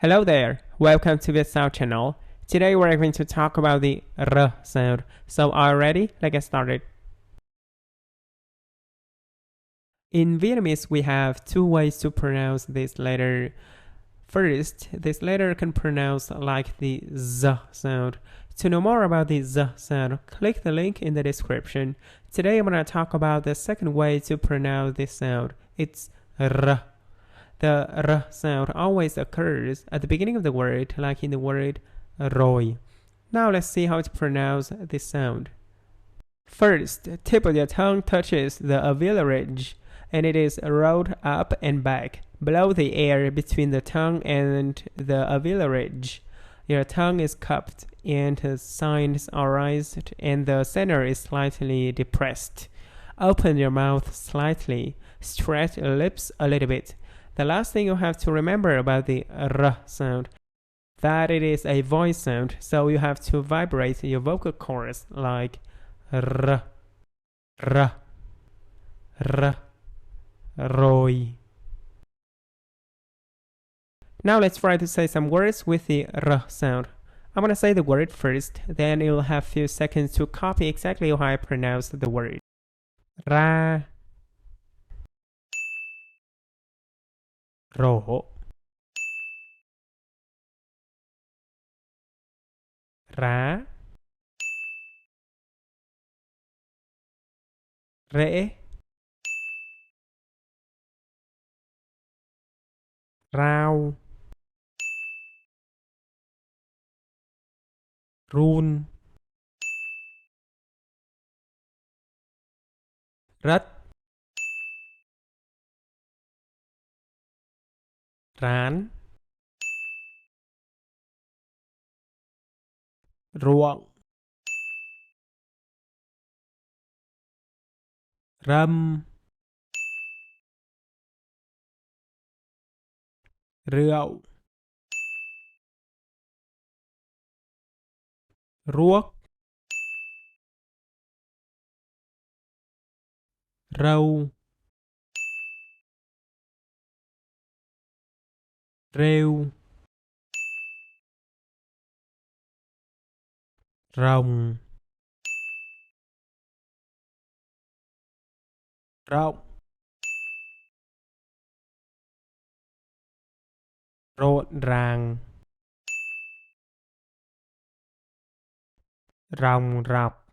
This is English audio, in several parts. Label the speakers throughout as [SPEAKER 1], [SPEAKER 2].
[SPEAKER 1] Hello there, welcome to Vietsound channel. Today we're going to talk about the R sound. So are you ready? Let's get started. In Vietnamese, we have two ways to pronounce this letter. First, this letter can pronounce like the Z sound. To know more about the Z sound, click the link in the description. Today I'm going to talk about the second way to pronounce this sound. It's R. The R sound always occurs at the beginning of the word, like in the word rồi. Now let's see how to pronounce this sound. First, tip of your tongue touches the alveolar ridge, and it is rolled up and back. Below the air between the tongue and the alveolar ridge, your tongue is cupped and the sides are raised and the center is slightly depressed. Open your mouth slightly, stretch your lips a little bit. The last thing you have to remember about the R sound, that it is a voice sound, so you have to vibrate your vocal cords like R, R, R, rồi. Now let's try to say some words with the R sound. I'm gonna say the word first, then you'll have a few seconds to copy exactly how I pronounce the word. Ra, rổ, rá, rễ, rau, run, rất, rán, ruộng, râm, rượu, ruốc, râu, rêu, rồng, rộng, rộn ràng, ròng rọc,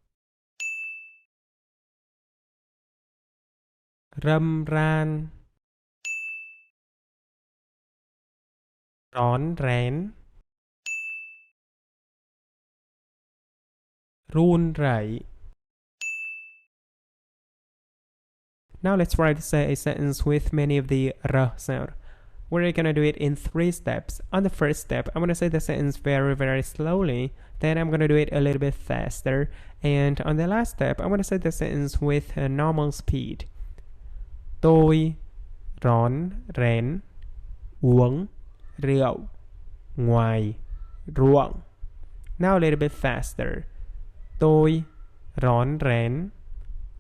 [SPEAKER 1] râm ran, rón rén, run rẩy. Now let's try to say a sentence with many of the R sound. We're gonna do it in 3 steps. On the first step, I'm gonna say the sentence very slowly. Then I'm gonna do it a little bit faster. And on the last step, I'm gonna say the sentence with a normal speed. Tôi rón rén uống rượu ngoài ruộng. Now a little bit faster. Tôi rón rén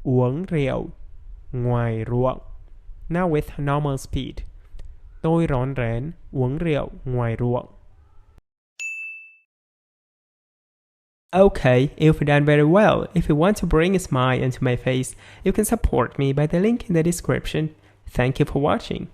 [SPEAKER 1] uống rượu ngoài ruộng. Now with normal speed. Tôi rón rén uống rượu ngoài ruộng. Okay, you've done very well. If you want to bring a smile into my face, you can support me by the link in the description. Thank you for watching.